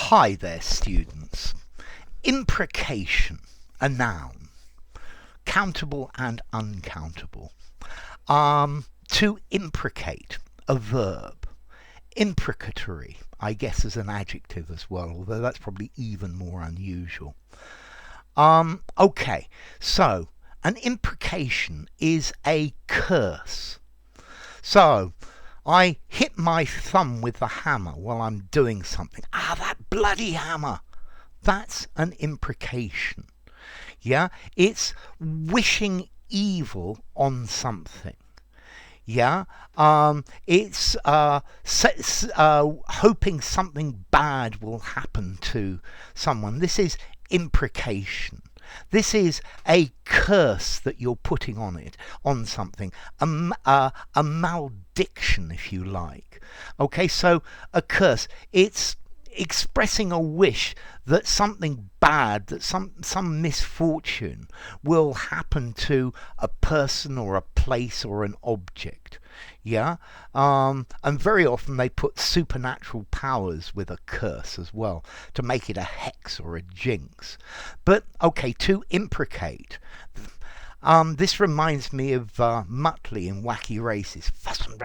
Hi there, students. Imprecation, a noun, countable and uncountable. To imprecate, a verb. Imprecatory, I guess, as an adjective as well, although that's probably even more unusual. Okay, so an imprecation is a curse. So, I hit my thumb with the hammer while I'm doing something. That bloody hammer! That's an imprecation. Yeah? It's wishing evil on something. Yeah? It's hoping something bad will happen to someone. This is imprecation. This is a curse that you're putting on something, a malediction, if you like. Okay, so a curse, it's expressing a wish that something bad, that some misfortune will happen to a person or a place or an object. Yeah, and very often they put supernatural powers with a curse as well to make it a hex or a jinx. But okay, to imprecate. This reminds me of Muttley in Wacky Races. Fussen,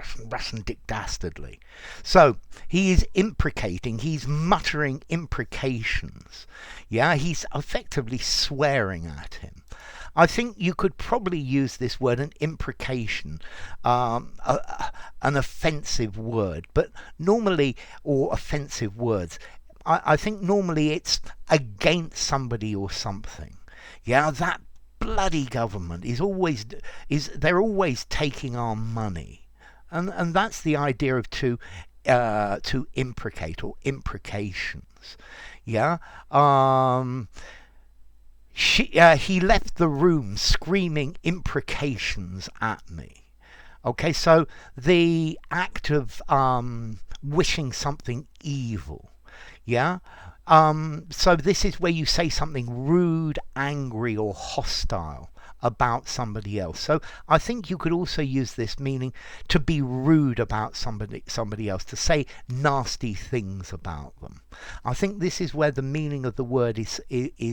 Dick Dastardly. So, he is imprecating, he's muttering imprecations. Yeah, he's effectively swearing at him. I think you could probably use this word, an imprecation, an offensive word, but normally, or offensive words, I think normally it's against somebody or something. Yeah, that bloody government they're always taking our money, and that's the idea of to imprecate or imprecations. Yeah. He left the room screaming imprecations at me. Okay, so the act of wishing something evil. Yeah. So this is where you say something rude, angry, or hostile about somebody else. So I think you could also use this meaning to be rude about somebody else, to say nasty things about them. I think this is where the meaning of the word is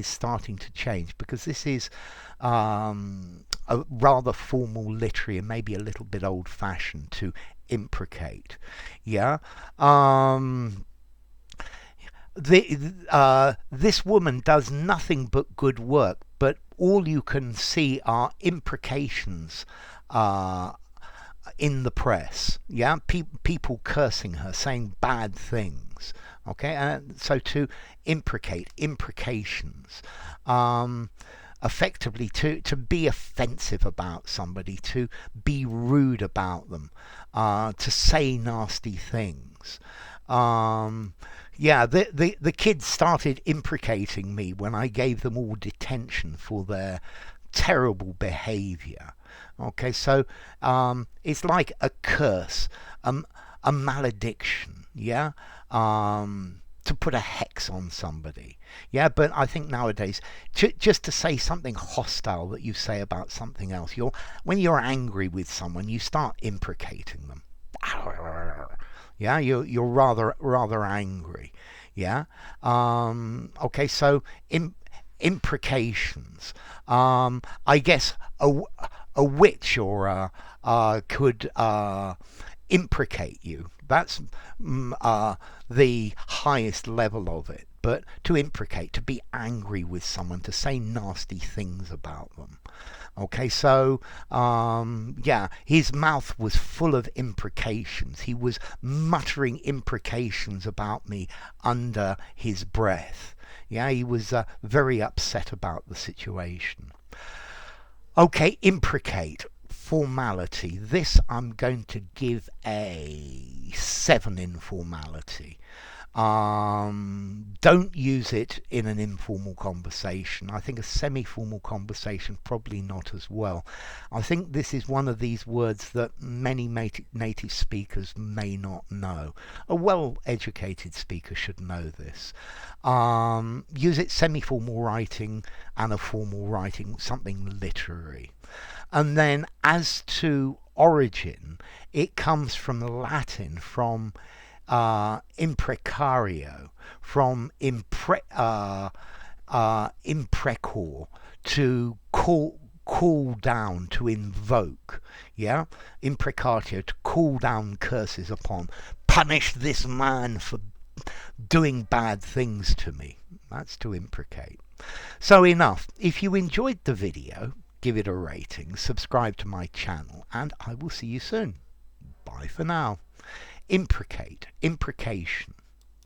starting to change, because this is a rather formal literary and maybe a little bit old-fashioned to imprecate. Yeah. This woman does nothing but good work, but all you can see are imprecations in the press. Yeah, people cursing her, saying bad things. Okay, so to imprecate, imprecations. Effectively, to be offensive about somebody, to be rude about them, to say nasty things. Yeah, the kids started imprecating me when I gave them all detention for their terrible behaviour. Okay, so it's like a curse, a malediction, yeah? To put a hex on somebody. Yeah, but I think nowadays, just to say something hostile that you say about something else, when you're angry with someone, you start imprecating them. Yeah, you're rather angry. Yeah. Okay, so imprecations. I guess a witch or could imprecate you. That's the highest level of it. But to imprecate, to be angry with someone, to say nasty things about them. Okay, so yeah, his mouth was full of imprecations. He was muttering imprecations about me under his breath. Yeah, he was very upset about the situation. Okay, imprecate, formality. This I'm going to give a 7 in formality. Don't use it in an informal conversation. I think a semi-formal conversation probably not as well. I think this is one of these words that many native speakers may not know. A well-educated speaker should know this. Use it semi-formal writing and a formal writing, something literary. And then as to origin, it comes from Latin, from imprecario, from imprecor, to call down, to invoke, yeah, imprecatio, to call down curses upon, punish this man for doing bad things to me. That's to imprecate. So enough. If you enjoyed the video, give it a rating, subscribe to my channel, and I will see you soon. Bye for now. Imprecate, imprecation.